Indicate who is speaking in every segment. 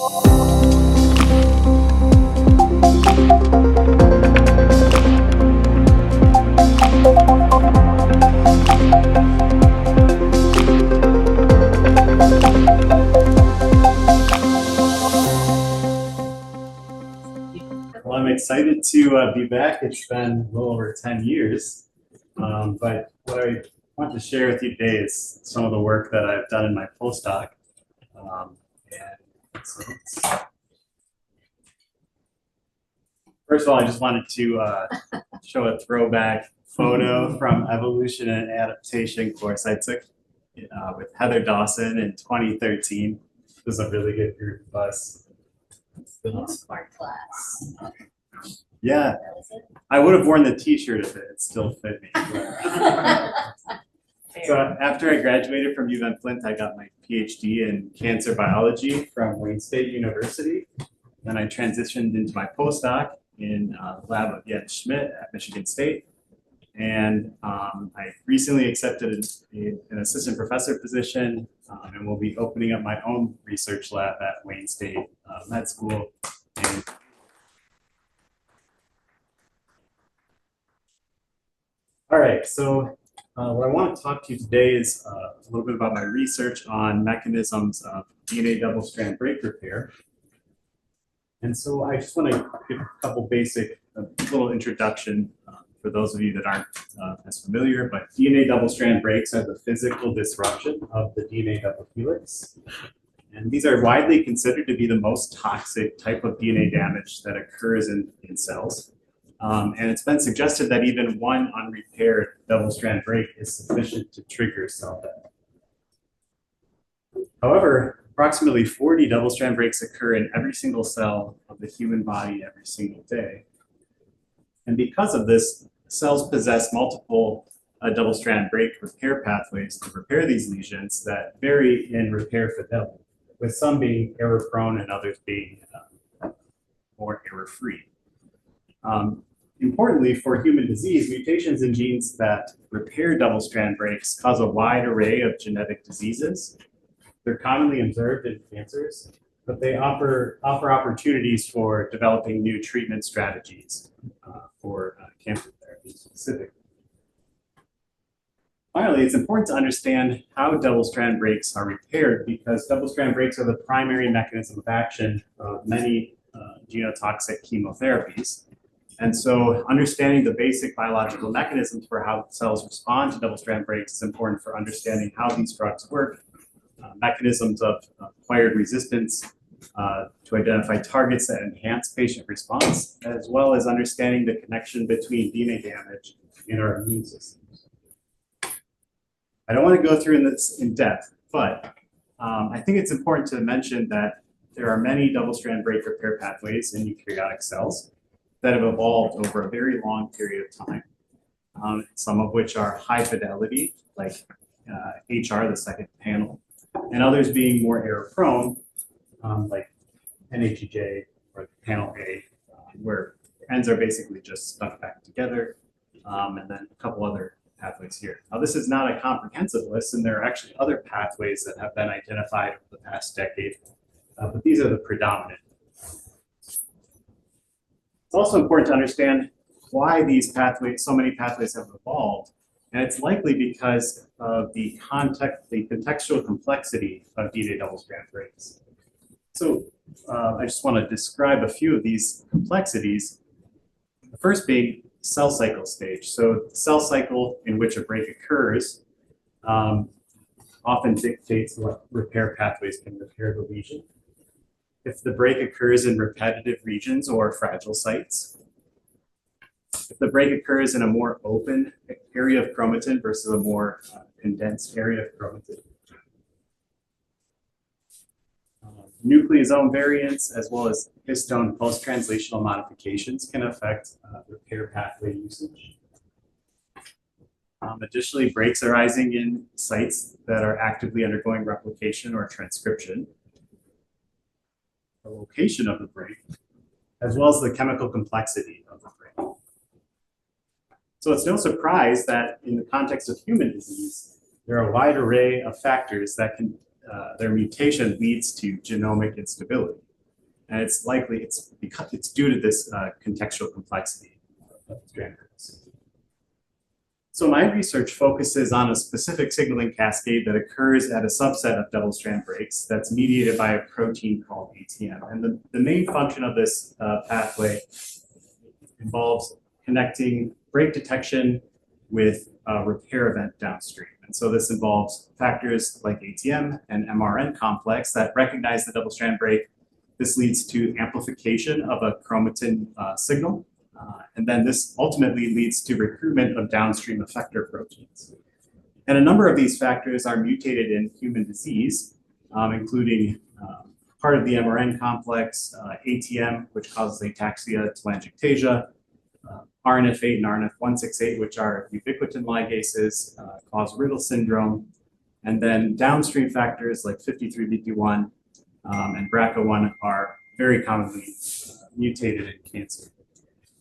Speaker 1: Well, I'm excited to be back. It's been a little over 10 years, but what I want to share with you today is some of the work that I've done in my postdoc. First of all, I just wanted to show a throwback photo from evolution and adaptation course I took with Heather Dawson in 2013. It was a really good group of us.
Speaker 2: Smart class.
Speaker 1: Yeah, I would have worn the t-shirt if it still fit me. So after I graduated from UM-Flint, I got my PhD in cancer biology from Wayne State University. Then I transitioned into my postdoc in the lab of Jens Schmidt at Michigan State. And I recently accepted an assistant professor position and will be opening up my own research lab at Wayne State Med School. All right, so what I want to talk to you today is a little bit about my research on mechanisms of DNA double-strand break repair. And so I just want to give a couple basic, little introduction for those of you that aren't as familiar, but DNA double-strand breaks are the physical disruption of the DNA double helix. And these are widely considered to be the most toxic type of DNA damage that occurs in cells. And it's been suggested that even one unrepaired double-strand break is sufficient to trigger cell death. However, approximately 40 double-strand breaks occur in every single cell of the human body every single day. And because of this, cells possess multiple double-strand break repair pathways to repair these lesions that vary in repair fidelity, with some being error-prone and others being more error-free. Importantly, for human disease, mutations in genes that repair double-strand breaks cause a wide array of genetic diseases. They're commonly observed in cancers, but they offer opportunities for developing new treatment strategies for cancer therapy specifically. Finally, it's important to understand how double-strand breaks are repaired because double-strand breaks are the primary mechanism of action of many genotoxic chemotherapies. And so understanding the basic biological mechanisms for how cells respond to double-strand breaks is important for understanding how these drugs work, mechanisms of acquired resistance, to identify targets that enhance patient response, as well as understanding the connection between DNA damage and our immune systems. I don't want to go through this in depth, but I think it's important to mention that there are many double-strand break repair pathways in eukaryotic cells that have evolved over a very long period of time, some of which are high fidelity, like HR, the second panel, and others being more error-prone, like NHEJ or panel A, where ends are basically just stuck back together, and then a couple other pathways here. Now, this is not a comprehensive list, and there are actually other pathways that have been identified over the past decade, but these are the predominant. It's also important to understand why these pathways, so many pathways have evolved, and it's likely because of the contextual complexity of DNA double-strand breaks. So I just want to describe a few of these complexities. The first being cell cycle stage. So the cell cycle in which a break occurs often dictates what repair pathways can repair the lesion. If the break occurs in repetitive regions or fragile sites, if the break occurs in a more open area of chromatin versus a more condensed area of chromatin. Nucleosome variants, as well as histone post-translational modifications can affect repair pathway usage. Additionally, breaks arising in sites that are actively undergoing replication or transcription. The location of the break, as well as the chemical complexity of the break. So it's no surprise that in the context of human disease, there are a wide array of factors that can, their mutation leads to genomic instability. And it's likely it's due to this contextual complexity of strand breaks. So my research focuses on a specific signaling cascade that occurs at a subset of double-strand breaks that's mediated by a protein called ATM. And the main function of this pathway involves connecting break detection with a repair event downstream. And so this involves factors like ATM and mRN complex that recognize the double-strand break. This leads to amplification of a chromatin signal. And then this ultimately leads to recruitment of downstream effector proteins. And a number of these factors are mutated in human disease, including part of the mRN complex, ATM, which causes ataxia, telangiectasia, RNF8 and RNF168, which are ubiquitin ligases, cause Riddle syndrome, and then downstream factors like 53BP1 and BRCA1 are very commonly mutated in cancer.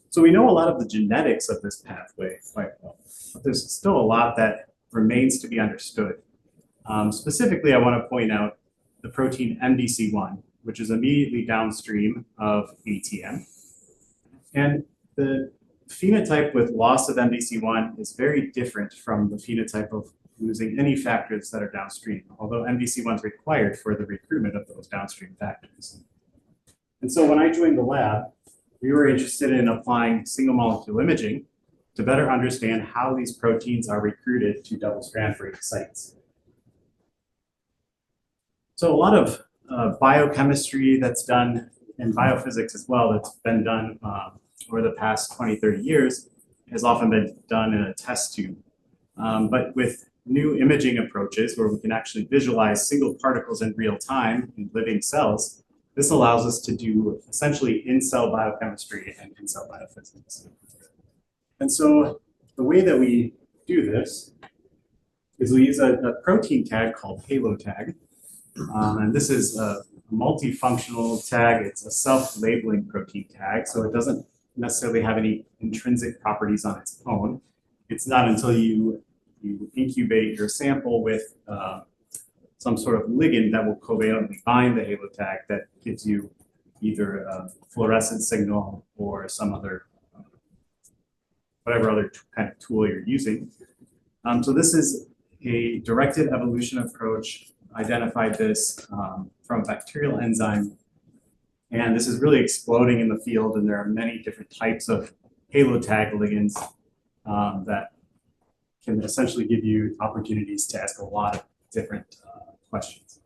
Speaker 1: So we know a lot of the genetics of this pathway quite well, but there's still a lot that remains to be understood. Specifically, I want to point out the protein MDC1, which is immediately downstream of ATM. And the phenotype with loss of MDC1 is very different from the phenotype of losing any factors that are downstream, although MDC1 is required for the recruitment of those downstream factors. And so when I joined the lab, we were interested in applying single molecule imaging to better understand how these proteins are recruited to double-strand break sites. So a lot of biochemistry that's done in biophysics as well that's been done over the past 20, 30 years has often been done in a test tube. But with new imaging approaches where we can actually visualize single particles in real time in living cells, this allows us to do essentially in-cell biochemistry and in-cell biophysics. And so the way that we do this is we use a protein tag called HaloTag. And this is a multifunctional tag. It's a self-labeling protein tag, so it doesn't necessarily have any intrinsic properties on its own. It's not until you incubate your sample with some sort of ligand that will covalently bind the HaloTag that gives you either a fluorescent signal or some other, whatever other kind of tool you're using. So this is a directed evolution approach, identified this from a bacterial enzyme. And this is really exploding in the field, and there are many different types of HaloTag ligands that can essentially give you opportunities to ask a lot of different questions.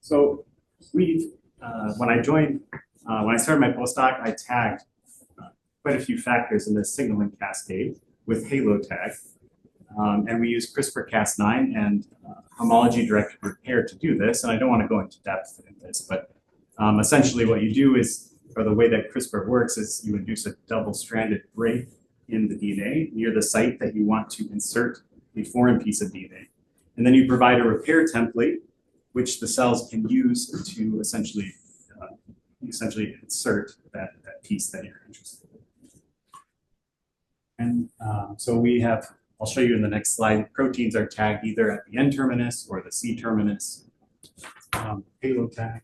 Speaker 1: So when I started my postdoc, I tagged quite a few factors in this signaling cascade with HaloTag. And we use CRISPR-Cas9 and homology-directed repair to do this. And I don't want to go into depth in this, but essentially what you do is, or the way that CRISPR works is you induce a double-stranded break in the DNA near the site that you want to insert a foreign piece of DNA. And then you provide a repair template, which the cells can use to essentially insert that piece that you're interested in. And so we have, I'll show you in the next slide, proteins are tagged either at the N terminus or the C terminus, HaloTag.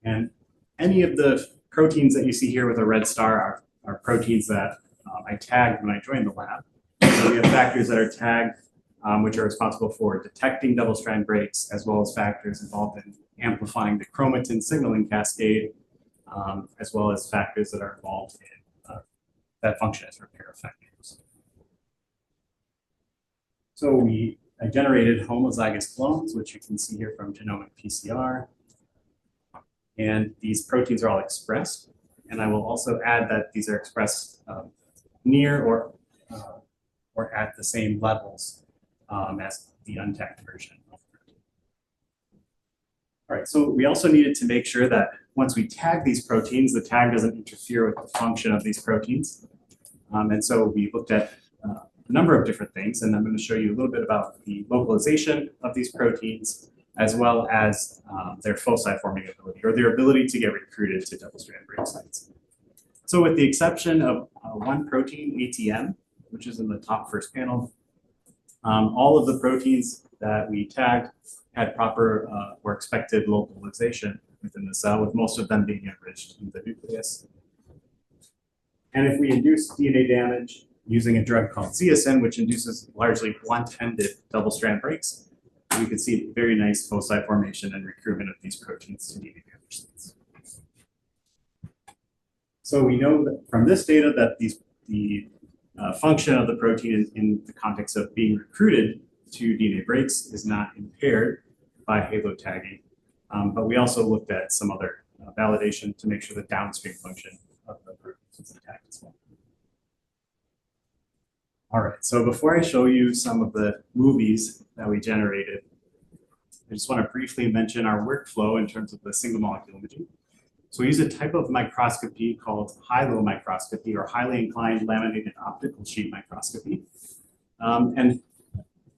Speaker 1: And any of the proteins that you see here with a red star are proteins that I tagged when I joined the lab. So we have factors that are tagged, which are responsible for detecting double-strand breaks, as well as factors involved in amplifying the chromatin signaling cascade, as well as factors that are involved in that function as repair effectors. So I generated homozygous clones, which you can see here from genomic PCR. And these proteins are all expressed. And I will also add that these are expressed near or at the same levels as the untagged version of the protein. All right, so we also needed to make sure that once we tag these proteins, the tag doesn't interfere with the function of these proteins. And so we looked at a number of different things, and I'm going to show you a little bit about the localization of these proteins, as well as their foci forming ability, or their ability to get recruited to double-strand break sites. So with the exception of one protein, ATM, which is in the top first panel, all of the proteins that we tagged had proper or expected localization within the cell, with most of them being enriched in the nucleus. And if we induce DNA damage using a drug called zeaxanthin, which induces largely blunt-ended double-strand breaks, we can see very nice foci formation and recruitment of these proteins to DNA damage sites. So we know that from this data that the function of the protein in the context of being recruited to DNA breaks is not impaired by halotagging. But we also looked at some other validation to make sure the downstream function of the proteins is intact as well. All right, so before I show you some of the movies that we generated, I just want to briefly mention our workflow in terms of the single molecule imaging. So we use a type of microscopy called halomicroscopy, or highly inclined laminated optical sheet microscopy. And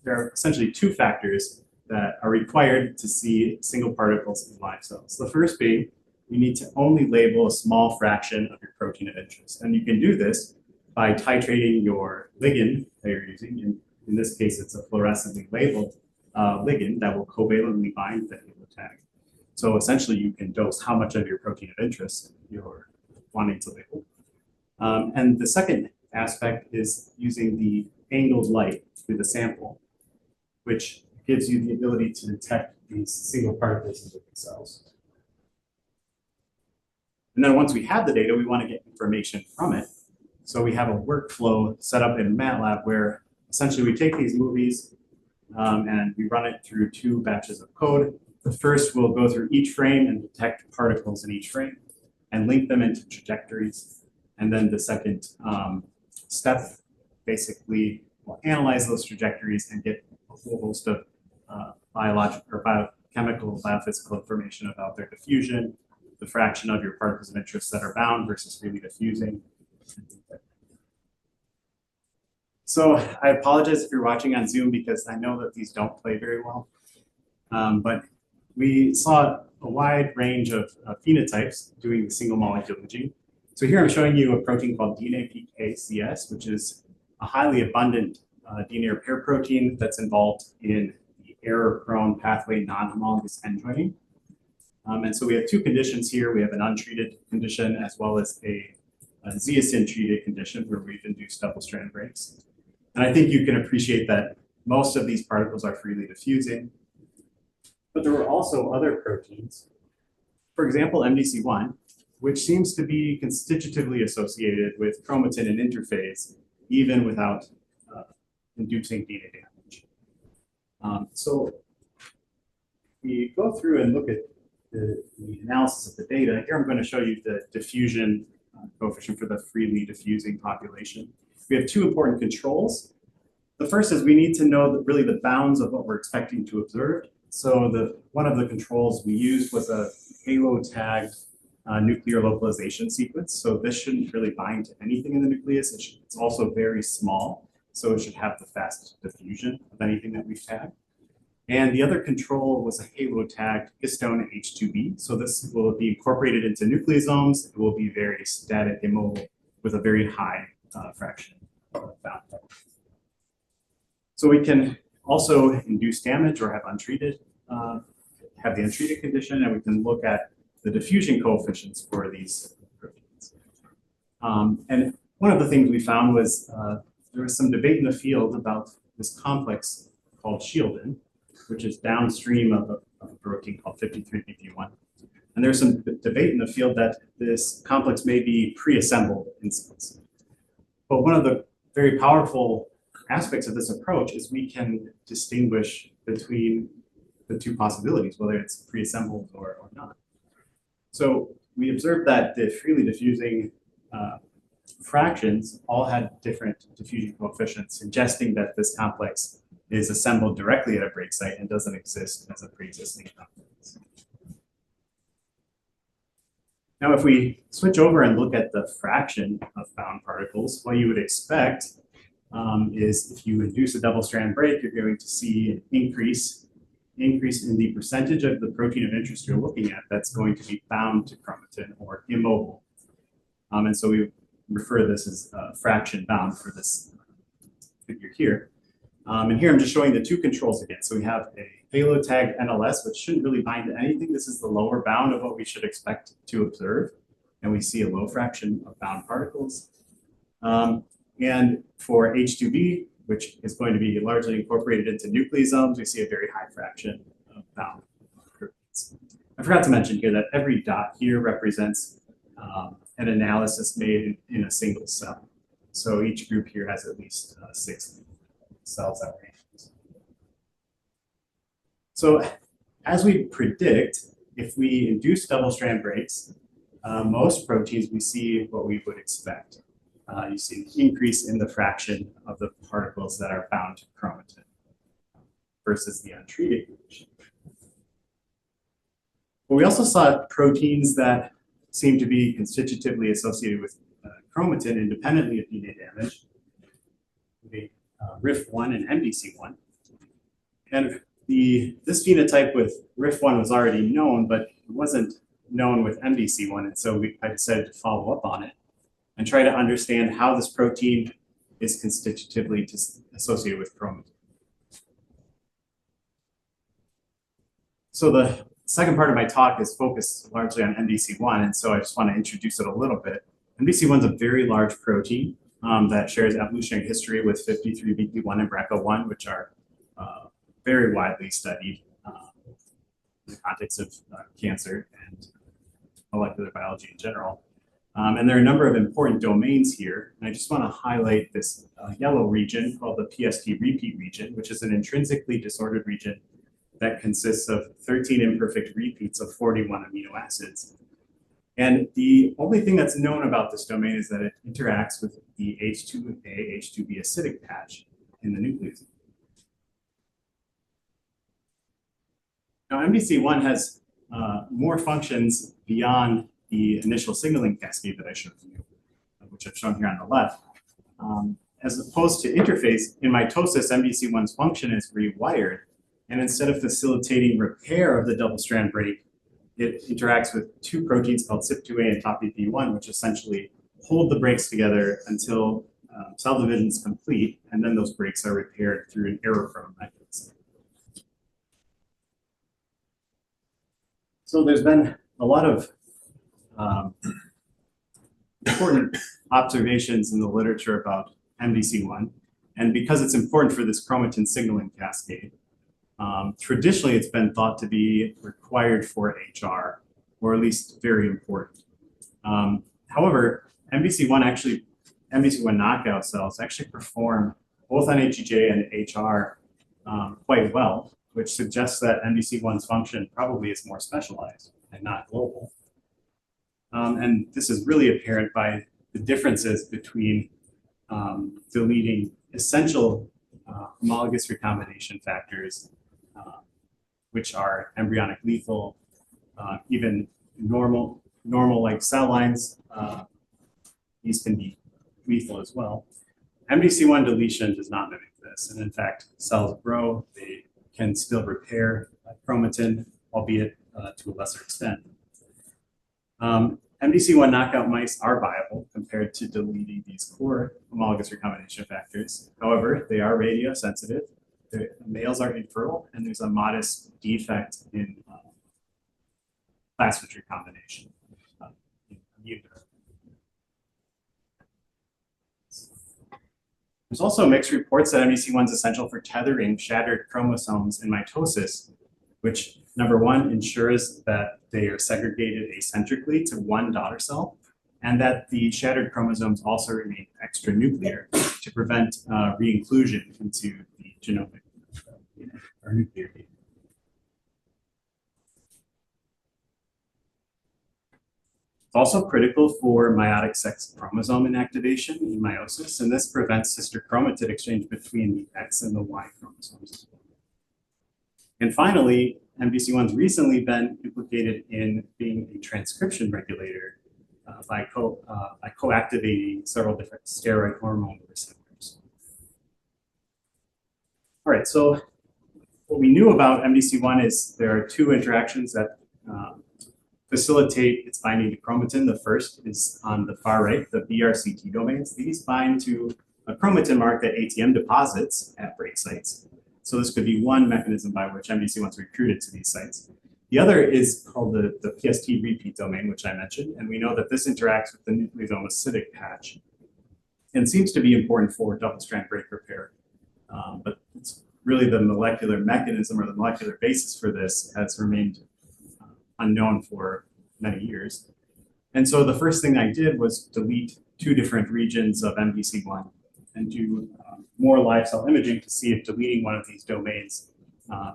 Speaker 1: there are essentially two factors that are required to see single particles in live cells. The first being, you need to only label a small fraction of your protein of interest. And you can do this by titrating your ligand that you're using. In this case, it's a fluorescently labeled ligand that will covalently bind the HaloTag. So essentially, you can dose how much of your protein of interest you're wanting to label. And the second aspect is using the angled light through the sample, which gives you the ability to detect these single particles in different cells. And then once we have the data, we want to get information from it. So we have a workflow set up in MATLAB where essentially we take these movies and we run it through two batches of code. The first will go through each frame and detect particles in each frame and link them into trajectories. And then the second step basically will analyze those trajectories and get a whole host of biological or biochemical, biophysical information about their diffusion, the fraction of your particles of interest that are bound versus freely diffusing. So I apologize if you're watching on Zoom because I know that these don't play very well. But we saw a wide range of phenotypes doing the single molecule imaging. So here I'm showing you a protein called DNA-PKCS, which is a highly abundant DNA repair protein that's involved in the error-prone pathway non-homologous end joining. And so we have two conditions here. We have an untreated condition as well as a zeaxanthin-treated condition where we've induced double-strand breaks. And I think you can appreciate that most of these particles are freely diffusing. But there were also other proteins, for example, MDC1, which seems to be constitutively associated with chromatin and interphase, even without inducing DNA damage. So we go through and look at the analysis of the data. Here I'm going to show you the diffusion coefficient for the freely diffusing population. We have two important controls. The first is we need to know really the bounds of what we're expecting to observe. So one of the controls we used was a HaloTagged nuclear localization sequence. So this shouldn't really bind to anything in the nucleus. It's also very small, so it should have the fast diffusion of anything that we've tagged. And the other control was a HaloTagged histone H2B. So this will be incorporated into nucleosomes. It will be very static, immobile, with a very high fraction of bound. So we can also induce damage or have the untreated condition, and we can look at the diffusion coefficients for these proteins. And one of the things we found was there was some debate in the field about this complex called shieldin, which is downstream of a protein called 53pp1. And there's some debate in the field that this complex may be pre-assembled in cells. But one of the very powerful aspects of this approach is we can distinguish between the two possibilities, whether it's pre-assembled or not. So we observed that the freely diffusing fractions all had different diffusion coefficients, suggesting that this complex is assembled directly at a break site and doesn't exist as a pre-existing complex. Now, if we switch over and look at the fraction of bound particles, what you would expect is if you induce a double-strand break, you're going to see an increase in the percentage of the protein of interest you're looking at that's going to be bound to chromatin or immobile. And so we refer to this as fraction bound for this figure here. And here I'm just showing the two controls again. So we have a HaloTag NLS, which shouldn't really bind to anything. This is the lower bound of what we should expect to observe. And we see a low fraction of bound particles. And for H2B, which is going to be largely incorporated into nucleosomes, we see a very high fraction of bound proteins. I forgot to mention here that every dot here represents an analysis made in a single cell. So each group here has at least 6 cells that were analyzed. So as we predict, if we induce double-strand breaks, most proteins we see what we would expect. You see an increase in the fraction of the particles that are bound to chromatin versus the untreated group. But we also saw proteins that seem to be constitutively associated with chromatin independently of DNA damage, RIF1 and MDC1. And this phenotype with RIF1 was already known, but it wasn't known with MDC1, and so I decided to follow up on it and try to understand how this protein is constitutively associated with chromatin. So the second part of my talk is focused largely on MDC1, and so I just want to introduce it a little bit. MDC1 is a very large protein that shares evolutionary history with 53BP1 and BRCA1, which are very widely studied in the context of cancer and molecular biology in general. And there are a number of important domains here. And I just want to highlight this yellow region called the PST repeat region, which is an intrinsically disordered region that consists of 13 imperfect repeats of 41 amino acids. And the only thing that's known about this domain is that it interacts with the H2A, H2B acidic patch in the nucleus. Now, MDC1 has more functions beyond the initial signaling cascade that I showed you, which I've shown here on the left. As opposed to interface, in mitosis, MDC1's function is rewired. And instead of facilitating repair of the double-strand break, it interacts with two proteins called CYP2A and TOPBP1, which essentially hold the breaks together until cell division is complete, and then those breaks are repaired through an error-prone mechanism. So there's been a lot of important observations in the literature about MDC1, and because it's important for this chromatin signaling cascade, traditionally it's been thought to be required for HR, or at least very important. However, MDC1 knockout cells actually perform both on HEJ and HR quite well, which suggests that MDC1's function probably is more specialized and not global. And this is really apparent by the differences between deleting essential homologous recombination factors, which are embryonic lethal, even normal like cell lines. These can be lethal as well. MDC1 deletion does not mimic this, and in fact, cells grow. They can still repair chromatin, albeit to a lesser extent. MDC1 knockout mice are viable compared to deleting these core homologous recombination factors. However, they are radiosensitive. The males are infertile, and there's a modest defect in plasmid recombination. There's also mixed reports that MDC1 is essential for tethering shattered chromosomes in mitosis, which, number one, ensures that they are segregated acentrically to one daughter cell, and that the shattered chromosomes also remain extranuclear to prevent re-inclusion into the genomic or nuclear data. It's also critical for meiotic sex chromosome inactivation in meiosis, and this prevents sister chromatid exchange between the X and the Y chromosomes. And finally, MDC1's recently been implicated in being a transcription regulator by co-activating several different steroid hormone receptors. All right, so what we knew about MDC1 is there are two interactions that facilitate its binding to chromatin. The first is on the far right, the BRCT domains. These bind to a chromatin mark that ATM deposits at break sites. So this could be one mechanism by which MDC1 is recruited to these sites. The other is called the PST repeat domain, which I mentioned, and we know that this interacts with the nucleosome acidic patch and seems to be important for double-strand break repair. But it's really the molecular mechanism or the molecular basis for this has remained unknown for many years. And so the first thing I did was delete 2 different regions of MDC1 and do more live cell imaging to see if deleting one of these domains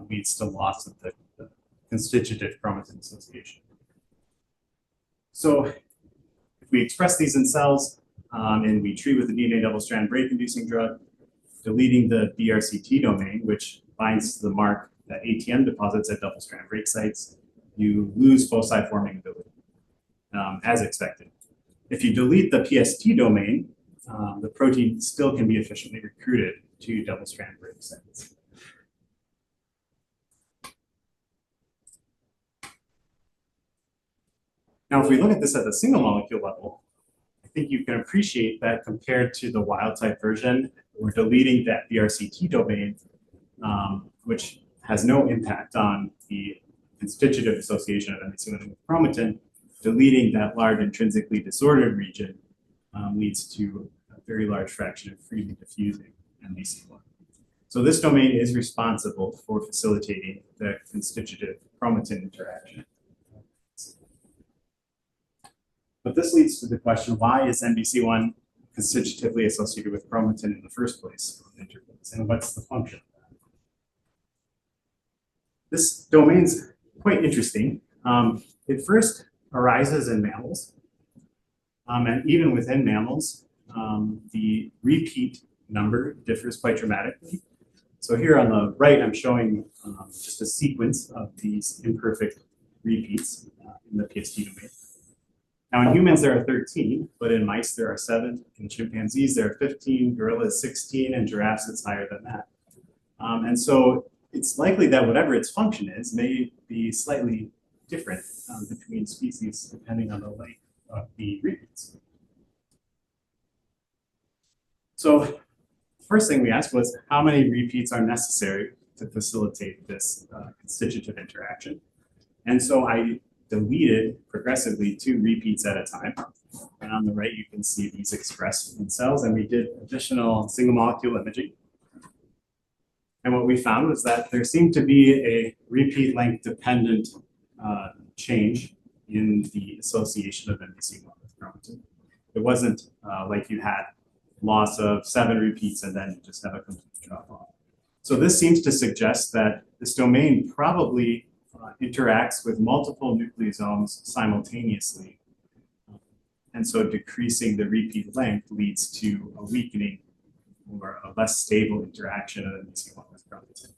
Speaker 1: leads to loss of the constitutive chromatin association. So if we express these in cells and we treat with the DNA double-strand break-inducing drug, deleting the BRCT domain, which binds to the mark that ATM deposits at double-strand break sites, you lose foci forming ability, as expected. If you delete the PST domain, the protein still can be efficiently recruited to double-strand break sites. Now, if we look at this at the single molecule level, I think you can appreciate that compared to the wild type version, we're deleting that BRCT domain, which has no impact on the constitutive association of MDC1 with chromatin. Deleting that large intrinsically disordered region leads to a very large fraction of freely diffusing MDC1. So this domain is responsible for facilitating the constitutive chromatin interaction. But this leads to the question, why is MDC1 constitutively associated with chromatin in the first place, and what's the function of that? This domain's quite interesting. It first arises in mammals, and even within mammals, the repeat number differs quite dramatically. So here on the right, I'm showing just a sequence of these imperfect repeats in the PST domain. Now in humans there are 13, but in mice there are 7, in chimpanzees there are 15, gorillas 16, and giraffes it's higher than that. And so it's likely that whatever its function is may be slightly different between species depending on the length of the repeats. So the first thing we asked was how many repeats are necessary to facilitate this constitutive interaction. And so I deleted progressively 2 repeats at a time. And on the right, you can see these expressed in cells, and we did additional single molecule imaging. And what we found was that there seemed to be a repeat length dependent change in the association of MDC1 with chromatin. It wasn't like you had loss of 7 repeats and then you just have a complete drop off. So this seems to suggest that this domain probably interacts with multiple nucleosomes simultaneously. And so decreasing the repeat length leads to a weakening or a less stable interaction of MDC1 with chromatin.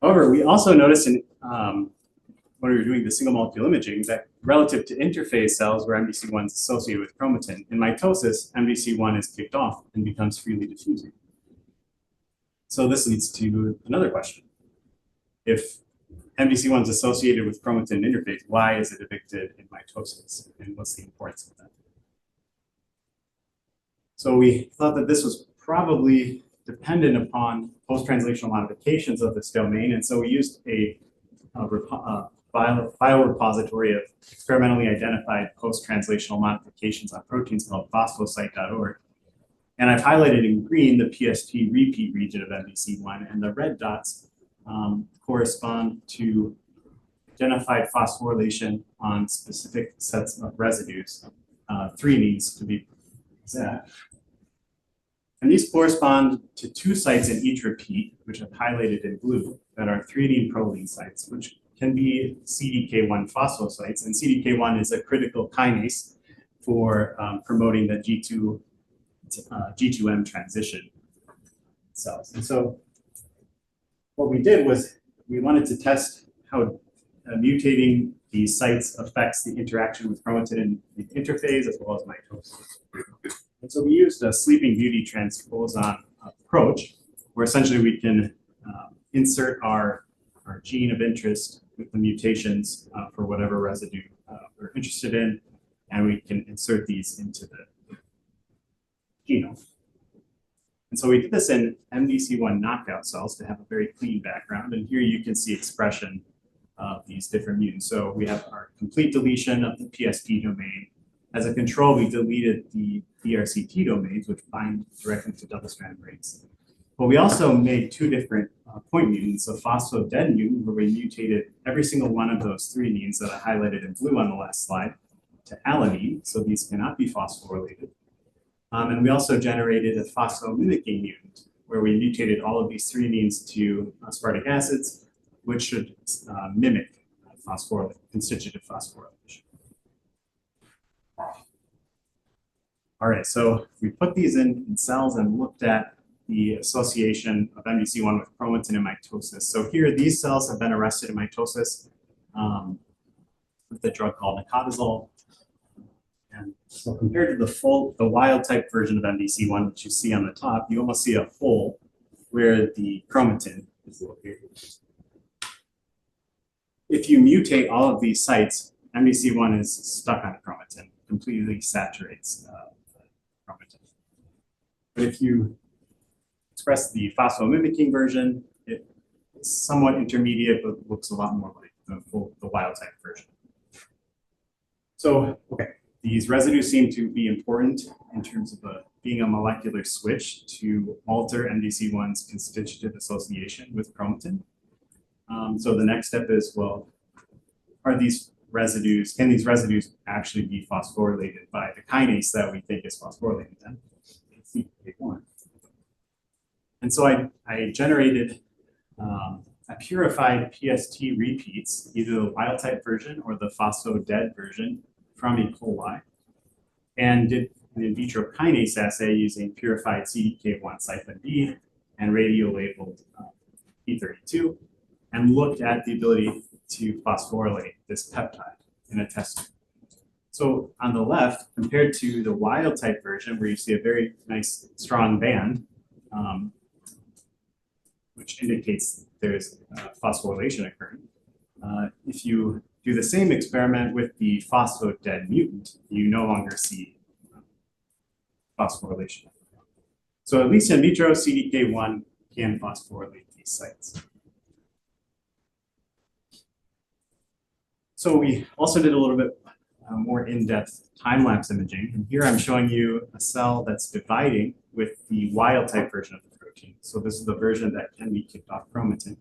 Speaker 1: However, we also noticed in, when we were doing the single molecule imaging that relative to interphase cells where MDC1 is associated with chromatin, in mitosis, MDC1 is kicked off and becomes freely diffusing. So this leads to another question. If MDC1 is associated with chromatin interphase, why is it evicted in mitosis? And what's the importance of that? So we thought that this was probably dependent upon post-translational modifications of this domain. And so we used a biorepository of experimentally identified post-translational modifications on proteins called phosphosite.org. And I've highlighted in green the PST repeat region of MDC1, and the red dots correspond to identified phosphorylation on specific sets of residues, threonines to be exact. And these correspond to 2 sites in each repeat, which I've highlighted in blue, that are threonine proline sites, which can be CDK1 phosphosites. And CDK1 is a critical kinase for promoting the G2M transition cells. And so what we did was we wanted to test how mutating these sites affects the interaction with chromatin in the interphase as well as mitosis. And so we used a Sleeping Beauty transposon approach, where essentially we can insert our gene of interest with the mutations for whatever residue we're interested in, and we can insert these into the genome. And so we did this in MDC1 knockout cells to have a very clean background. And here you can see expression of these different mutants. So we have our complete deletion of the PSP domain. As a control, we deleted the DRCT domains, which bind directly to double-strand breaks. But we also made two different point mutants, a phospho-dead mutant, where we mutated every single one of those three genes that I highlighted in blue on the last slide to alanine, so these cannot be phosphorylated. And we also generated a phosphomimicking mutant, where we mutated all of these three genes to aspartic acids, which should mimic constitutive phosphorylation. All right, so we put these in cells and looked at the association of MDC1 with chromatin in mitosis. So here, these cells have been arrested in mitosis with the drug called nicotazole. And so compared to the wild type version of MDC1, which you see on the top, you almost see a hole where the chromatin is located. If you mutate all of these sites, MDC1 is stuck on chromatin, completely saturates the chromatin. But if you express the phosphomimicking version, it's somewhat intermediate, but looks a lot more like the wild type version. So, okay, these residues seem to be important in terms of being a molecular switch to alter MDC1's constitutive association with chromatin. So the next step is, well, can these residues actually be phosphorylated by the kinase that we think is phosphorylating them? And so I generated a purified PST repeats, either the wild type version or the phospho-dead version from E. coli, and did an in vitro kinase assay using purified CDK1 cyclin B and radio-labeled P32, and looked at the ability to phosphorylate this peptide in a test tube. So on the left, compared to the wild type version, where you see a very nice strong band, which indicates there's phosphorylation occurring. If you do the same experiment with the phospho-dead mutant, you no longer see phosphorylation. So at least in vitro, CDK1 can phosphorylate these sites. So we also did a little bit more in-depth time-lapse imaging. And here I'm showing you a cell that's dividing with the wild-type version of the protein. So this is the version that can be kicked off chromatin.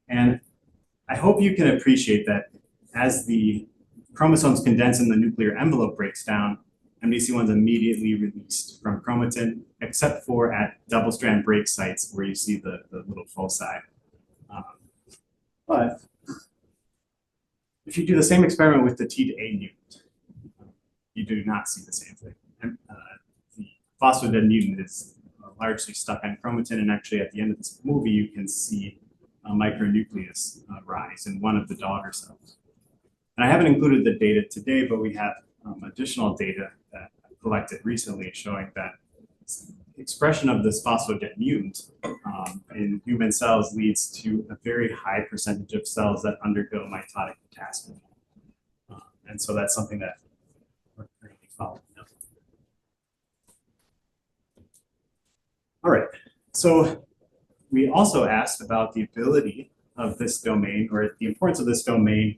Speaker 1: And I hope you can appreciate that as the chromosomes condense and the nuclear envelope breaks down, MDC1 is immediately released from chromatin, except for at double-strand break sites where you see the little foci. But if you do the same experiment with the T to A mutant, you do not see the same thing. And, the phospho-dead mutant is largely stuck on chromatin, and actually at the end of this movie, you can see a micronucleus rise in one of the daughter cells. And I haven't included the data today, but we have additional data that I collected recently showing that expression of this phospho-dead mutant in human cells leads to a very high percentage of cells that undergo mitotic catastrophe. And so that's something that we're currently following up. All right, so we also asked about the ability of this domain, or the importance of this domain,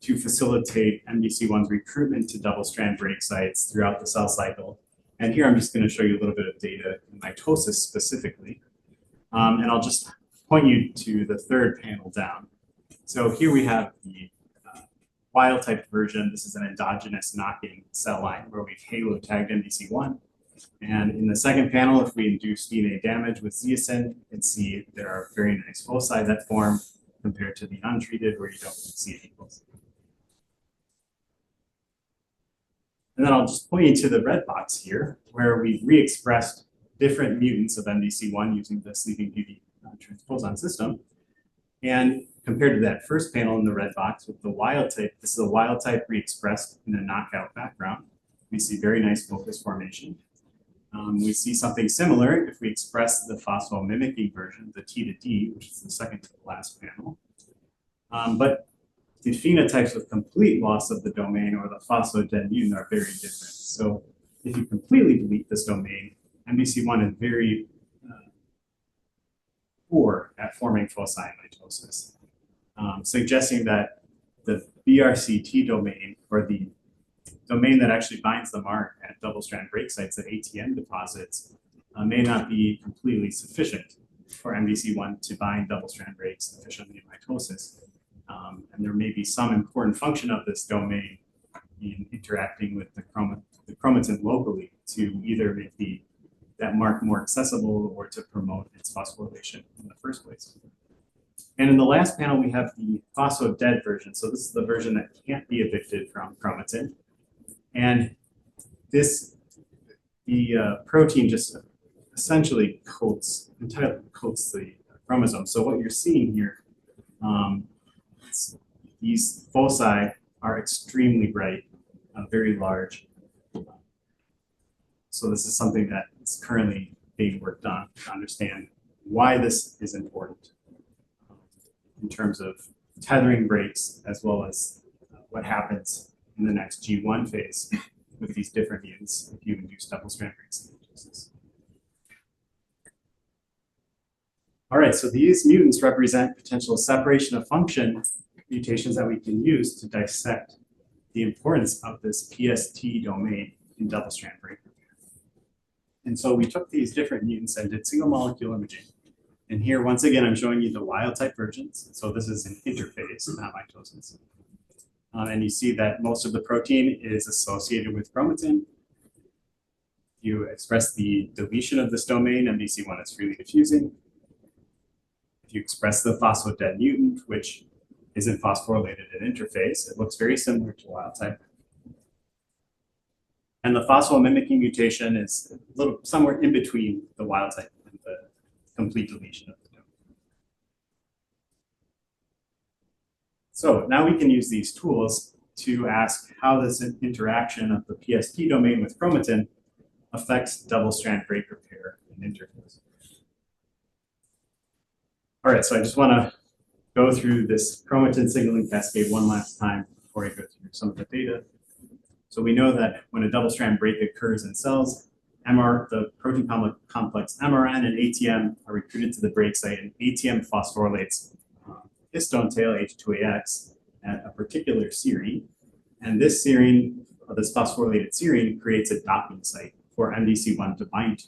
Speaker 1: to facilitate MDC1's recruitment to double-strand break sites throughout the cell cycle. And here I'm just going to show you a little bit of data in mitosis specifically. And I'll just point you to the third panel down. So here we have the wild type version. This is an endogenous knocking cell line where we've HaloTagged MDC1. And in the second panel, if we induce DNA damage with zeaxanthin, you can see there are very nice foci that form compared to the untreated where you don't see any foci. And then I'll just point you to the red box here, where we've re-expressed different mutants of MDC1 using the Sleeping Beauty transposon system. And compared to that first panel in the red box with the wild type, this is a wild type re-expressed in a knockout background. We see very nice focus formation. We see something similar if we express the phosphomimicking version, the T to D, which is the second to the last panel. But the phenotypes with complete loss of the domain or the phospho-dead mutant are very different. So if you completely delete this domain, MBC1 is very poor at forming foci in mitosis, suggesting that the BRCT domain, or the domain that actually binds the mark at double-strand break sites at ATM deposits, may not be completely sufficient for MBC1 to bind double-strand breaks efficiently in mitosis. And there may be some important function of this domain in interacting with the chromatin locally to either make that mark more accessible or to promote its phosphorylation in the first place. And in the last panel, we have the phospho-dead version. So this is the version that can't be evicted from chromatin. And the protein just essentially entirely coats the chromosome. So what you're seeing here, these foci are extremely bright, very large. So this is something that is currently being worked on to understand why this is important in terms of tethering breaks, as well as what happens in the next G1 phase with these different mutants if you induce double-strand breaks in mitosis. All right, so these mutants represent potential separation of function mutations that we can use to dissect the importance of this PST domain in double-strand break repair. And so we took these different mutants and did single molecule imaging. And here, once again, I'm showing you the wild type versions. So this is an interphase, not mitosis. And you see that most of the protein is associated with chromatin. You express the deletion of this domain, MBC1 is freely diffusing. If you express the phospho-dead mutant, which isn't phosphorylated in interphase, it looks very similar to wild type. And the phosphomimicking mutation is a little somewhere in between the wild type and the complete deletion of the domain. So now we can use these tools to ask how this interaction of the PST domain with chromatin affects double-strand break repair in interphase. All right, so I just want to go through this chromatin signaling cascade one last time before I go through some of the data. So we know that when a double-strand break occurs in cells, the protein complex MRN and ATM are recruited to the break site, and ATM phosphorylates histone tail H2AX at a particular serine. And this serine, or this phosphorylated serine, creates a docking site for MBC1 to bind to.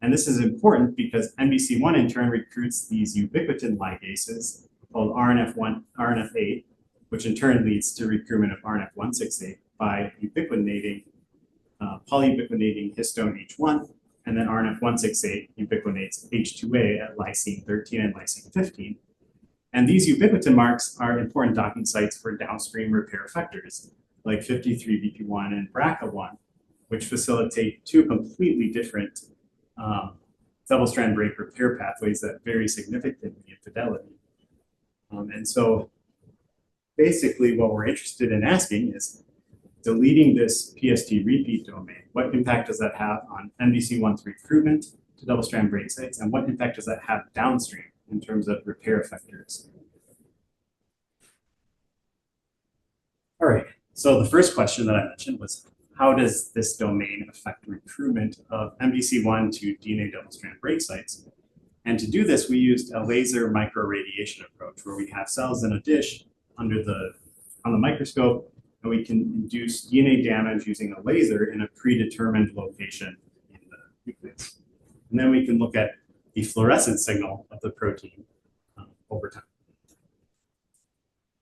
Speaker 1: And this is important because MBC1 in turn recruits these ubiquitin ligases called RNF8, which in turn leads to recruitment of RNF168 by ubiquitinating, polyubiquitinating histone H1, and then RNF168 ubiquitinates H2A at lysine 13 and lysine 15. And these ubiquitin marks are important docking sites for downstream repair effectors like 53BP1 and BRCA1, which facilitate two completely different double-strand break repair pathways that vary significantly in fidelity. And so basically what we're interested in asking is, deleting this PST repeat domain, what impact does that have on MBC1's recruitment to double-strand break sites, and what impact does that have downstream in terms of repair effectors? All right, so the first question that I mentioned was, how does this domain affect recruitment of MBC1 to DNA double-strand break sites? And to do this, we used a laser microradiation approach, where we have cells in a dish on the microscope, and we can induce DNA damage using a laser in a predetermined location in the nucleus. And then we can look at the fluorescent signal of the protein over time.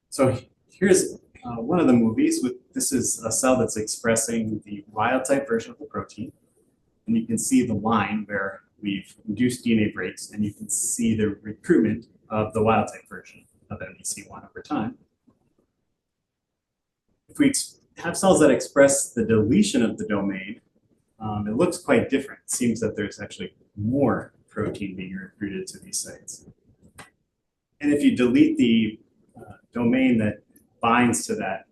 Speaker 1: So here's one of the movies. This is a cell that's expressing the wild type version of the protein. And you can see the line where we've induced DNA breaks, and you can see the recruitment of the wild type version of MBC1 over time. If we have cells that express the deletion of the domain, it looks quite different. It seems that there's actually more protein being recruited to these sites. And if you delete the domain that binds to that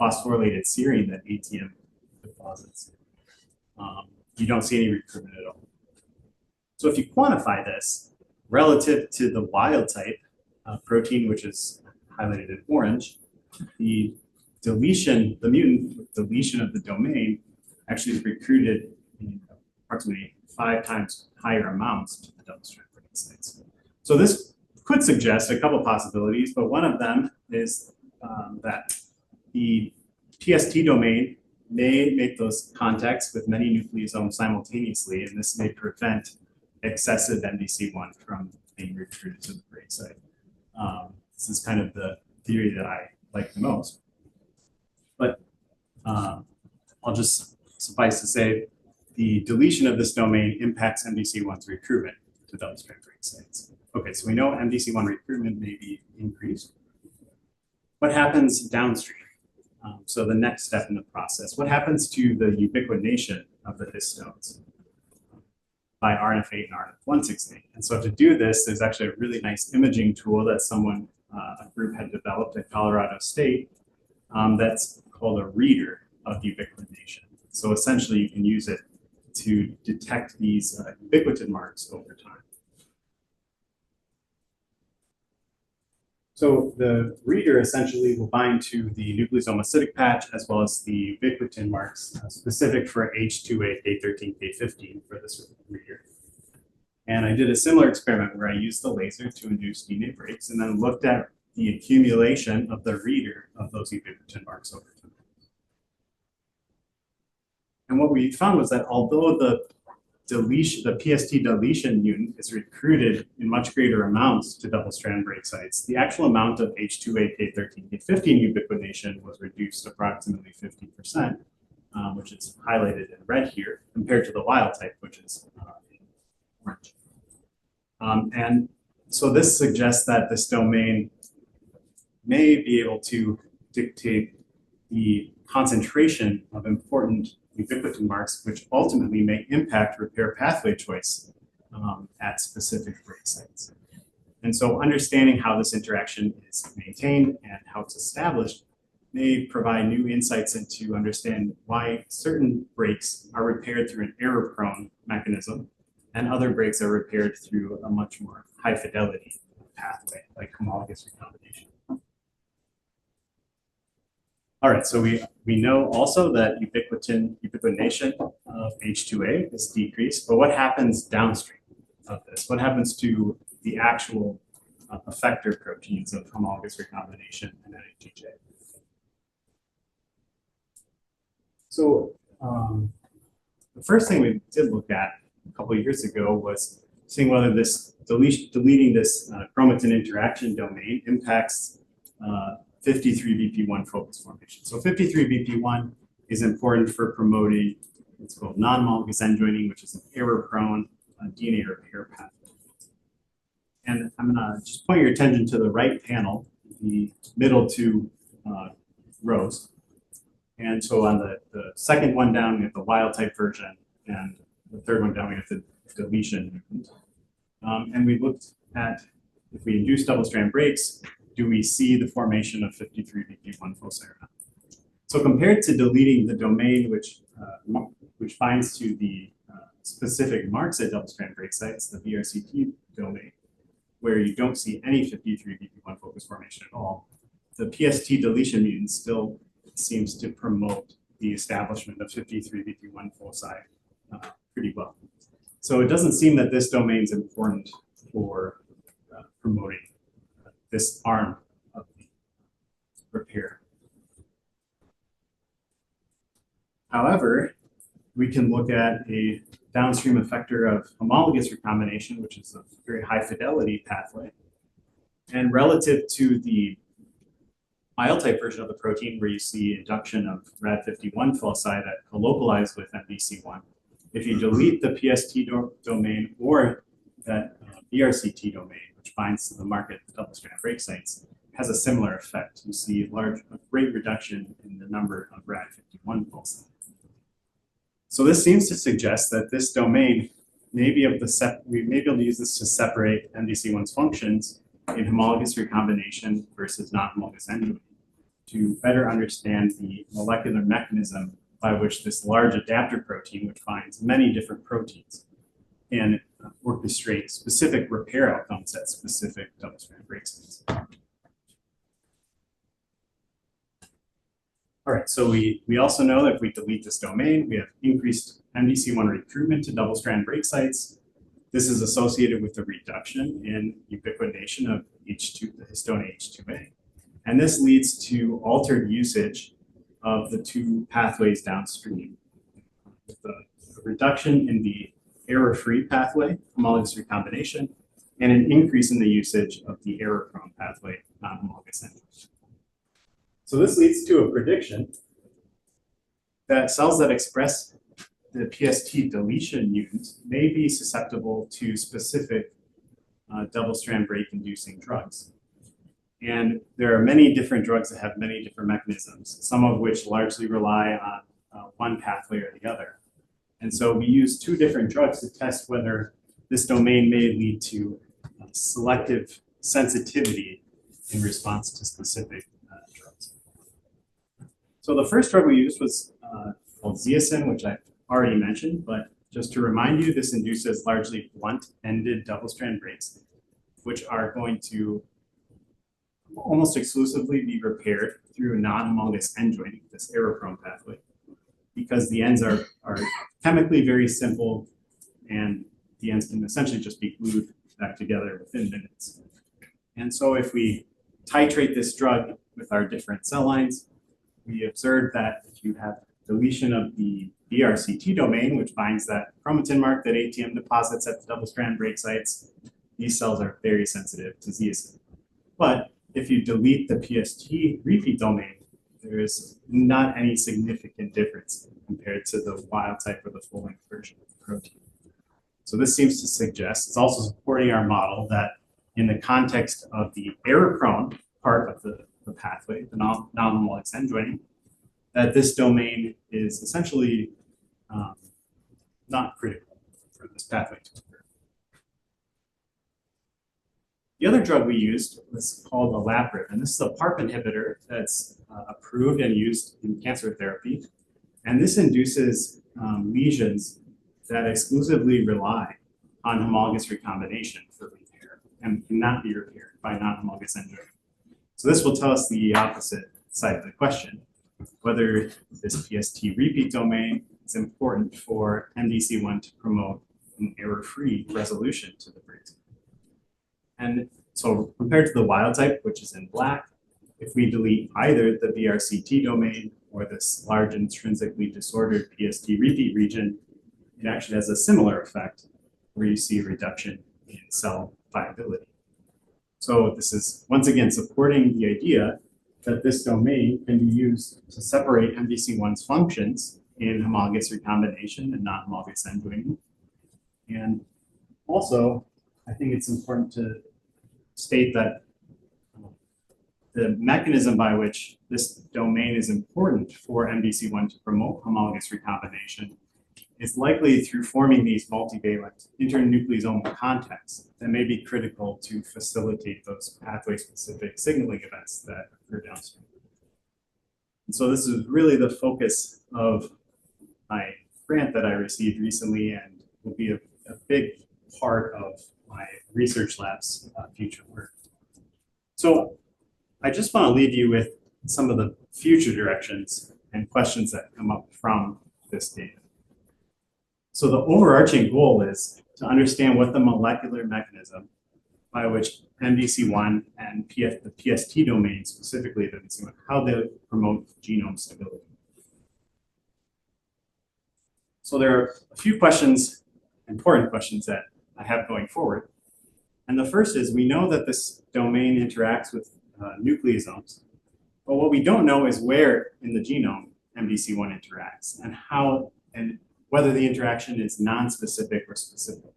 Speaker 1: phosphorylated serine that ATM deposits, you don't see any recruitment at all. So if you quantify this relative to the wild type protein, which is highlighted in orange, the mutant deletion of the domain actually is recruited in approximately 5 times higher amounts to the double-strand break sites. So this could suggest a couple possibilities, but one of them is that the PST domain may make those contacts with many nucleosomes simultaneously, and this may prevent excessive MDC1 from being recruited to the break site. This is kind of the theory that I like the most. But I'll just suffice to say, the deletion of this domain impacts MDC1's recruitment to double-strand break sites. Okay, so we know MDC1 recruitment may be increased. What happens downstream? So the next step in the process, what happens to the ubiquitination of the histones by RNF8 and RNF168? And so to do this, there's actually a really nice imaging tool that a group had developed at Colorado State that's called a reader of ubiquitination. So essentially you can use it to detect these ubiquitin marks over time. So the reader essentially will bind to the nucleosome acidic patch as well as the ubiquitin marks specific for H2A, K13, K15 for this reader. And I did a similar experiment where I used the laser to induce DNA breaks and then looked at the accumulation of the reader of those ubiquitin marks over time. And what we found was that although the PST deletion mutant is recruited in much greater amounts to double-strand break sites, the actual amount of H2A, K13, K15 ubiquitination was reduced approximately 50%, which is highlighted in red here, compared to the wild type, which is in orange. And so this suggests that this domain may be able to dictate the concentration of important ubiquitin marks, which ultimately may impact repair pathway choice at specific break sites. And so understanding how this interaction is maintained and how it's established may provide new insights into understand why certain breaks are repaired through an error-prone mechanism and other breaks are repaired through a much more high-fidelity pathway, like homologous recombination. All right, so we know also that ubiquitination of H2A is decreased, but what happens downstream of this? What happens to the actual effector proteins of homologous recombination and NADJ? So the first thing we did look at a couple of years ago was seeing whether this deleting this chromatin interaction domain impacts 53BP1 focus formation. So 53BP1 is important for promoting what's called non-homologous end joining, which is an error-prone DNA repair pathway. And I'm going to just point your attention to the right panel, the middle two rows. And so on the second one down, we have the wild type version, and the third one down, we have the deletion mutant. And we looked at if we induce double-strand breaks, do we see the formation of 53BP1 foci or not? So compared to deleting the domain which binds to the specific marks at double-strand break sites, the BRCT domain, where you don't see any 53BP1 focus formation at all, the PST deletion mutant still seems to promote the establishment of 53BP1 foci pretty well. So it doesn't seem that this domain is important for promoting this arm of the repair. However, we can look at a downstream effector of homologous recombination, which is a very high fidelity pathway. And relative to the wild type version of the protein, where you see induction of RAD51 foci that co-localize with MDC1, if you delete the PST domain or that BRCT domain, which binds to the market double-strand break sites, has a similar effect. You see a great reduction in the number of RAD51 foci. So this seems to suggest that this domain may be able to use this to separate MDC1's functions in homologous recombination versus non-homologous end joining to better understand the molecular mechanism by which this large adapter protein, which binds many different proteins, can orchestrate specific repair outcomes at specific double-strand break sites. All right, so we also know that if we delete this domain, we have increased MDC1 recruitment to double-strand break sites. This is associated with a reduction in ubiquitination of H2, the histone H2A. And this leads to altered usage of the two pathways downstream, with a reduction in the error-free pathway, homologous recombination, and an increase in the usage of the error-prone pathway, non-homologous enzymes. So this leads to a prediction that cells that express the PST deletion mutants may be susceptible to specific double-strand break-inducing drugs. And there are many different drugs that have many different mechanisms, some of which largely rely on one pathway or the other. And so we use two different drugs to test whether this domain may lead to selective sensitivity in response to specific drugs. So the first drug we used was called zeaxanthin, which I've already mentioned, but just to remind you, this induces largely blunt-ended double-strand breaks, which are going to almost exclusively be repaired through non-homologous end joining, this error-prone pathway, because the ends are chemically very simple, and the ends can essentially just be glued back together within minutes. And so if we titrate this drug with our different cell lines, we observed that if you have deletion of the BRCT domain, which binds that chromatin mark that ATM deposits at the double-strand break sites, these cells are very sensitive to zeaxanthin. But if you delete the PST repeat domain, there is not any significant difference compared to the wild type or the full-length version of the protein. So this seems to suggest, it's also supporting our model that in the context of the error-prone part of the pathway, the non-homologous end joining, that this domain is essentially not critical for this pathway to occur. The other drug we used was called olaparib, and this is a PARP inhibitor that's approved and used in cancer therapy. And this induces lesions that exclusively rely on homologous recombination for repair and cannot be repaired by non-homologous end joining. So this will tell us the opposite side of the question, whether this PST repeat domain is important for MDC1 to promote an error-free resolution to the breaks. And so compared to the wild type, which is in black, if we delete either the BRCT domain or this large intrinsically disordered PST repeat region, it actually has a similar effect where you see a reduction in cell viability. So this is once again supporting the idea that this domain can be used to separate MDC1's functions in homologous recombination and non-homologous end joining. And also, I think it's important to state that the mechanism by which this domain is important for MDC1 to promote homologous recombination is likely through forming these multivalent internucleosomal contacts that may be critical to facilitate those pathway-specific signaling events that occur downstream. And so this is really the focus of my grant that I received recently and will be a big part of my research lab's future work. So I just want to leave you with some of the future directions and questions that come up from this data. So the overarching goal is to understand what the molecular mechanism by which MDC1 and the PST domain, specifically the MDC1, how they promote genome stability. So there are a few questions, important questions that I have going forward. And the first is, we know that this domain interacts with nucleosomes, but what we don't know is where in the genome MDC1 interacts and how and whether the interaction is non-specific or specific.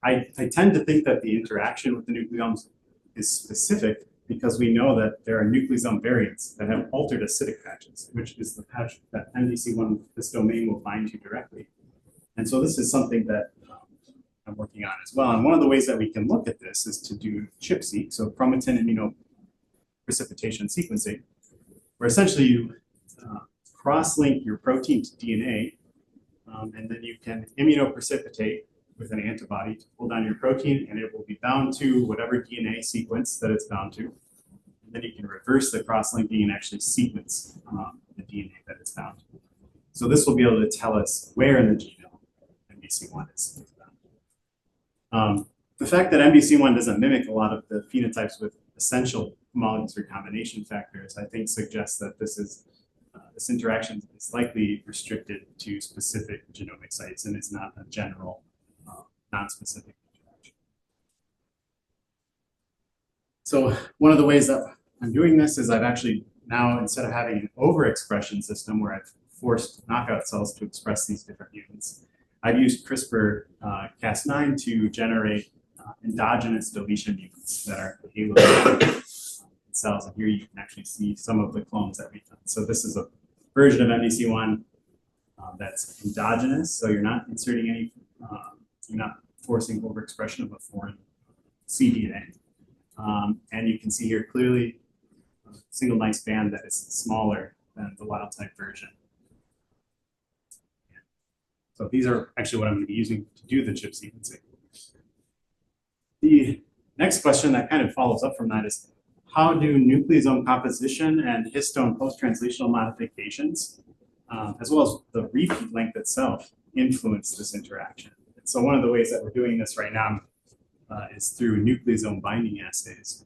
Speaker 1: I tend to think that the interaction with the nucleosomes is specific because we know that there are nucleosome variants that have altered acidic patches, which is the patch that MDC1, this domain, will bind to directly. And so this is something that I'm working on as well. And one of the ways that we can look at this is to do ChIP-seq, so chromatin immunoprecipitation sequencing, where essentially you cross-link your protein to DNA, and then you can immunoprecipitate with an antibody to pull down your protein, and it will be bound to whatever DNA sequence that it's bound to. And then you can reverse the cross-linking and actually sequence the DNA that it's bound to. So this will be able to tell us where in the genome MBC1 is found. The fact that MBC1 doesn't mimic a lot of the phenotypes with essential homologous recombination factors, I think suggests that this interaction is likely restricted to specific genomic sites and is not a general, non-specific interaction. So one of the ways that I'm doing this is I've actually now, instead of having an overexpression system where I've forced knockout cells to express these different mutants, I've used CRISPR-Cas9 to generate endogenous deletion mutants that are HaloTagged cells. And here you can actually see some of the clones that we've done. So this is a version of MBC1 that's endogenous. So you're not inserting any, you're not forcing overexpression of a foreign cDNA. And you can see here clearly a single nice band that is smaller than the wild type version. So these are actually what I'm going to be using to do the chip sequencing. The next question that kind of follows up from that is, how do nucleosome composition and histone post-translational modifications, as well as the repeat length itself, influence this interaction? And so one of the ways that we're doing this right now is through nucleosome binding assays.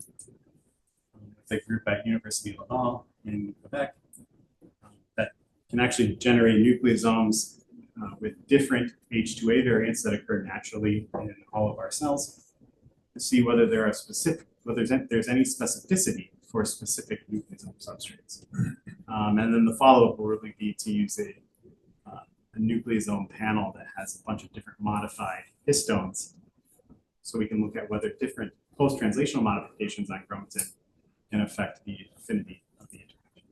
Speaker 1: With a group at University of Laval in Quebec that can actually generate nucleosomes with different H2A variants that occur naturally in all of our cells to see whether there are whether there's any specificity for specific nucleosome substrates. And then the follow-up will really be to use a nucleosome panel that has a bunch of different modified histones, so we can look at whether different post-translational modifications on chromatin can affect the affinity of the interaction.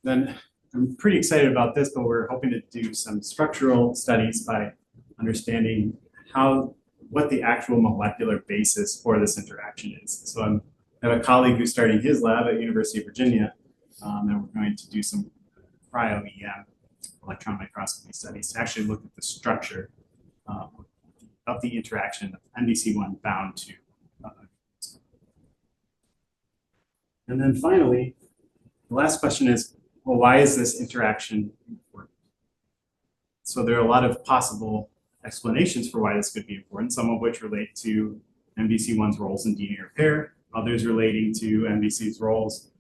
Speaker 1: Then I'm pretty excited about this, but we're hoping to do some structural studies by understanding what the actual molecular basis for this interaction is. So I have a colleague who's starting his lab at University of Virginia, and we're going to do some cryo-EM, electron microscopy studies, to actually look at the structure of the interaction of MBC1 bound to. And then finally, the last question is, well, why is this interaction important? So there are a lot of possible explanations for why this could be important, some of which relate to MBC1's roles in DNA repair, others relating to MBC1's roles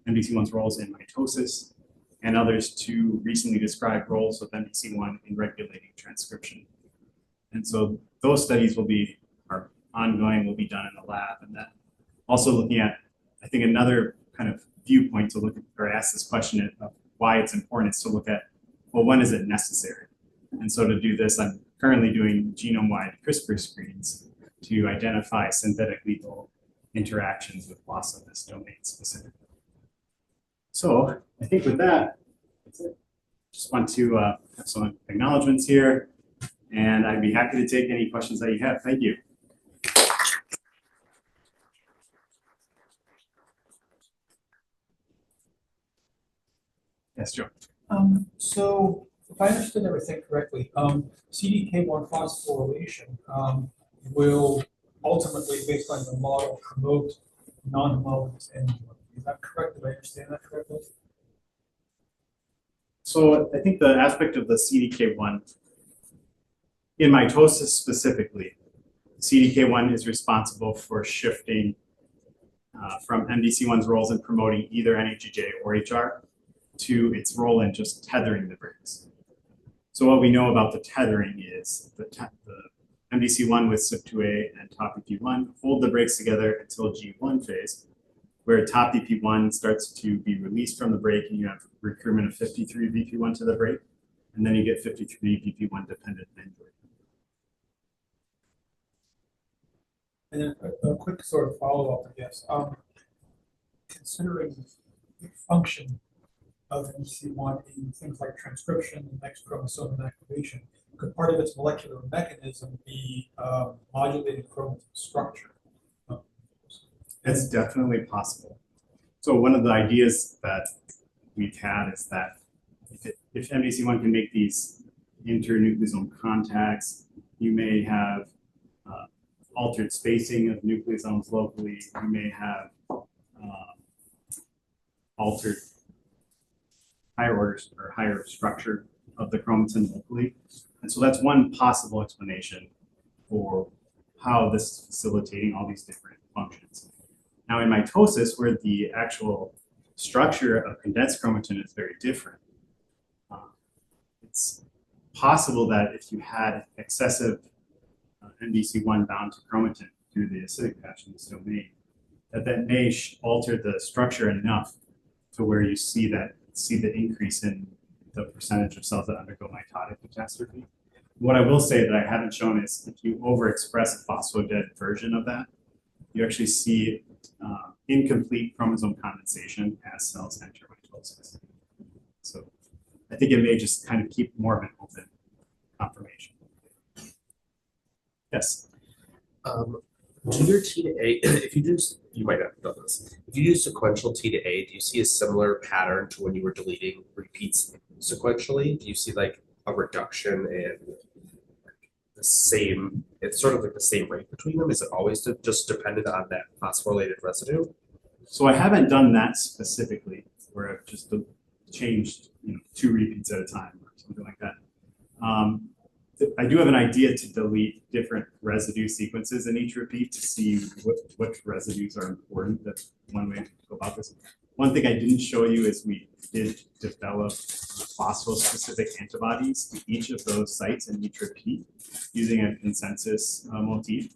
Speaker 1: in mitosis, and others to recently described roles of MBC1 in regulating transcription. And so those studies are ongoing, will be done in the lab. And that also looking at, I think, another kind of viewpoint to look at or ask this question of why it's important is to look at, well, when is it necessary? And so to do this, I'm currently doing genome-wide CRISPR screens to identify synthetic lethal interactions with loss of this domain specifically. So I think with that, that's it. Just want to have some acknowledgements here, and I'd be happy to take any questions that you have. Thank you. Yes, Joe.
Speaker 3: So if I understood everything correctly, CDK1 phosphorylation will ultimately, based on the model, promote non-homologous enzymes. Is that correct? Did I understand that correctly?
Speaker 1: So I think the aspect of the CDK1, in mitosis specifically, CDK1 is responsible for shifting from MBC1's roles in promoting either NHEJ or HR to its role in just tethering the breaks. So what we know about the tethering is the MBC1 with CYP2A and top BP1 hold the breaks together until G1 phase, where top BP1 starts to be released from the break and you have recruitment of 53 BP1 to the break, and then you get 53 BP1 dependent android.
Speaker 3: And then a quick sort of follow-up, I guess. Considering the function of MBC1 in things like transcription and next chromosome activation, could part of its molecular mechanism be modulating chromatin structure?
Speaker 1: It's definitely possible. So one of the ideas that we've had is that if MBC1 can make these internucleosome contacts, you may have altered spacing of nucleosomes locally. You may have altered higher orders or higher structure of the chromatin locally. And so that's one possible explanation for how this is facilitating all these different functions. Now in mitosis, where the actual structure of condensed chromatin is very different, it's possible that if you had excessive MDC1 bound to chromatin through the acidic patch in this domain, that may alter the structure enough to where you see the increase in the percentage of cells that undergo mitotic catastrophe. What I will say that I haven't shown is if you overexpress a phosphodieted version of that, you actually see incomplete chromosome condensation as cells enter mitosis. So I think it may just kind of keep more of an open confirmation. Yes.
Speaker 4: Do your T to A, if you do, you might have done this. If you do sequential T to A, do you see a similar pattern to when you were deleting repeats sequentially? Do you see like a reduction in the same, it's sort of like the same rate between them? Is it always just dependent on that phosphorylated residue?
Speaker 1: So I haven't done that specifically, where I've just changed 2 repeats at a time or something like that. I do have an idea to delete different residue sequences in each repeat to see which residues are important. That's one way to go about this. One thing I didn't show you is we did develop phospho-specific antibodies to each of those sites in each repeat using a consensus motif.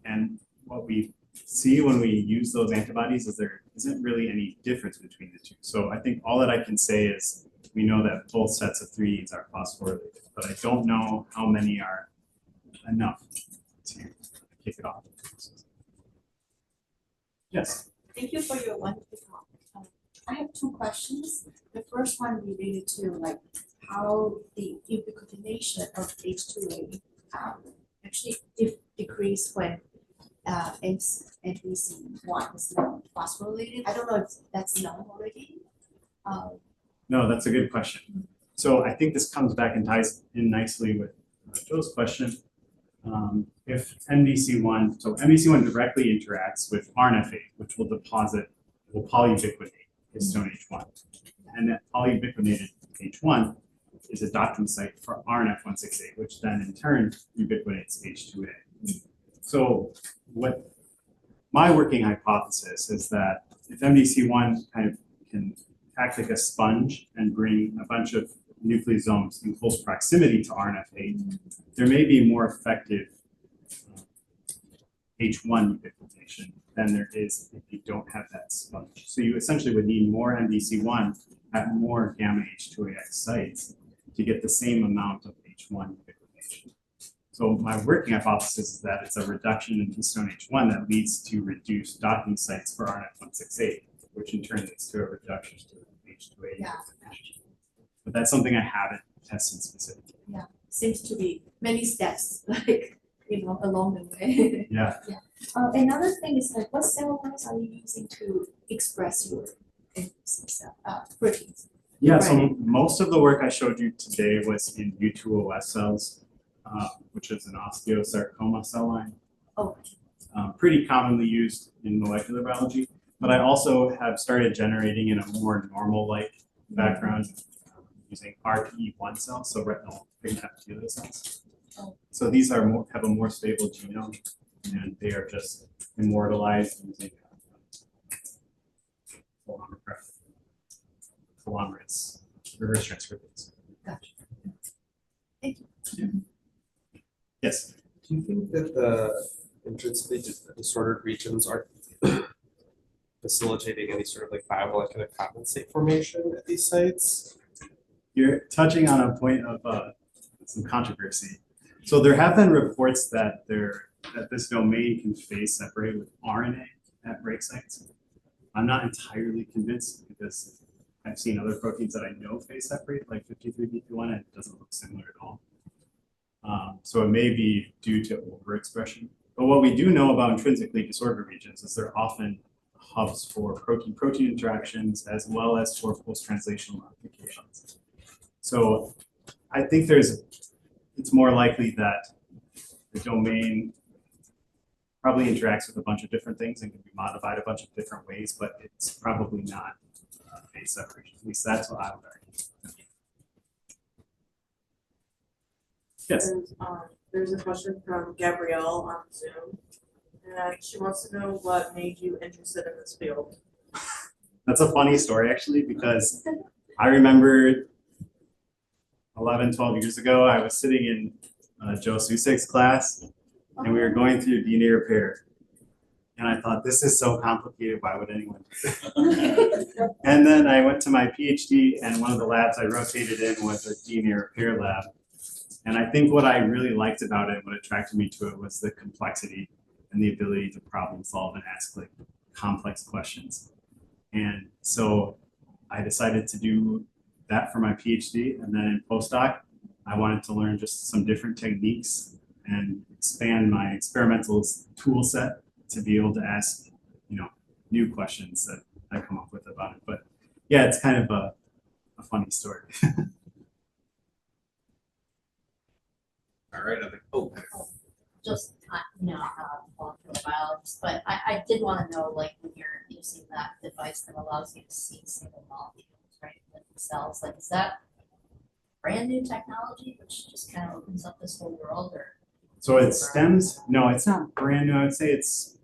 Speaker 1: And what we see when we use those antibodies is there isn't really any difference between the two. So I think all that I can say is we know that both sets of 3's are phosphorylated, but I don't know how many are enough to kick it off. Yes.
Speaker 2: Thank you for your wonderful talk. I have 2 questions. The first one related to like how the ubiquitination of H2A actually decrease when NDC1 is not phosphorylated. I don't know if that's known already.
Speaker 1: No, that's a good question. So I think this comes back and ties in nicely with Joe's question. If MDC1, so MDC1 directly interacts with RNF8, which will polyubiquitinate histone H1. And that polyubiquitinated H1 is a docking site for RNF168, which then in turn ubiquitinates H2A. So what my working hypothesis is that if MDC1 kind of can act like a sponge and bring a bunch of nucleosomes in close proximity to RNF8, there may be more effective H1 ubiquitination than there is if you don't have that sponge. So you essentially would need more MDC1 at more gamma H2AX sites to get the same amount of H1 ubiquitination. So my working hypothesis is that it's a reduction in histone H1 that leads to reduced docking sites for RNF168, which in turn leads to a reduction to H2A.
Speaker 2: Yeah.
Speaker 1: But that's something I haven't tested specifically.
Speaker 2: Yeah, seems to be many steps, like, along the way.
Speaker 1: Yeah.
Speaker 2: Another thing is like, what cell lines are you using to express your proteins?
Speaker 1: Yeah,
Speaker 2: Right.
Speaker 1: so most of the work I showed you today was in U2OS cells, which is an osteosarcoma cell line.
Speaker 2: Oh.
Speaker 1: Pretty commonly used in molecular biology, but I also have started generating in a more normal-like background using RPE1 cells, so retinal pigment epithelial cells.
Speaker 2: Oh.
Speaker 1: So these are have a more stable genome, and they are just immortalized using telomerase reverse transcriptase.
Speaker 2: Gotcha. Thank you.
Speaker 1: Yeah. Yes.
Speaker 4: Do you think that the intrinsically disordered regions are facilitating any sort of like biomolecular condensate formation at these sites?
Speaker 1: You're touching on a point of some controversy. So there have been reports that this domain can phase separate with RNA at break sites. I'm not entirely convinced because I've seen other proteins that I know phase separate, like 53BP1, and it doesn't look similar at all. So it may be due to overexpression. But what we do know about intrinsically disordered regions is they're often hubs for protein-protein interactions as well as for post-translational modifications. So I think it's more likely that the domain probably interacts with a bunch of different things and can be modified a bunch of different ways, but it's probably not phase separation. At least that's what I would argue. Yes.
Speaker 5: And, there's a question from Gabrielle on Zoom. And she wants to know what made you interested in this field.
Speaker 1: That's a funny story, actually, because I remember 11, 12 years ago, I was sitting in Joe Susik's class, and we were going through DNA repair. And I thought, this is so complicated, why would anyone do it? And then I went to my PhD, and one of the labs I rotated in was a DNA repair lab. And I think what I really liked about it, what attracted me to it, was the complexity and the ability to problem solve and ask like complex questions. And so I decided to do that for my PhD. And then in postdoc, I wanted to learn just some different techniques and expand my experimental tool set to be able to ask, new questions that I come up with about it. But yeah, it's kind of a funny story.
Speaker 4: All right,
Speaker 6: Just, molecular biologist, but I did want to know, like, when you're using that device that allows you to see single molecules, right, in the cells, like, is that brand new technology, which just kind of opens up this whole world, or?
Speaker 1: So it stems, no, it's not brand new. I would say it's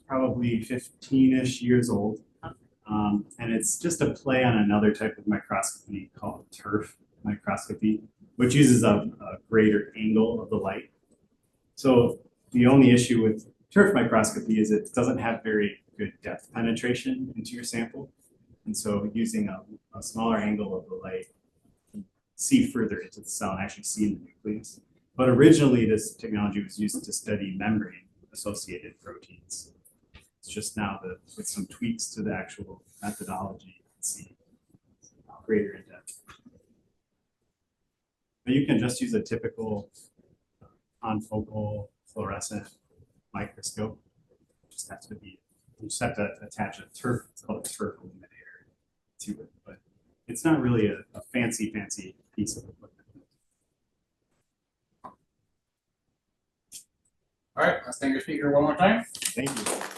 Speaker 1: probably 15-ish years old. And it's just a play on another type of microscopy called turf microscopy, which uses a greater angle of the light. So the only issue with turf microscopy is it doesn't have very good depth penetration into your sample. And so using a smaller angle of the light, you can see further into the cell and actually see in the nucleus. But originally this technology was used to study membrane-associated proteins. It's just now that with some tweaks to the actual methodology, you can see greater in depth. But you can just use a typical confocal fluorescent microscope. You just have to attach a turf, it's called a turf illuminator to it, but it's not really a fancy piece of equipment.
Speaker 7: All right, let's thank your speaker one more time.
Speaker 1: Thank you.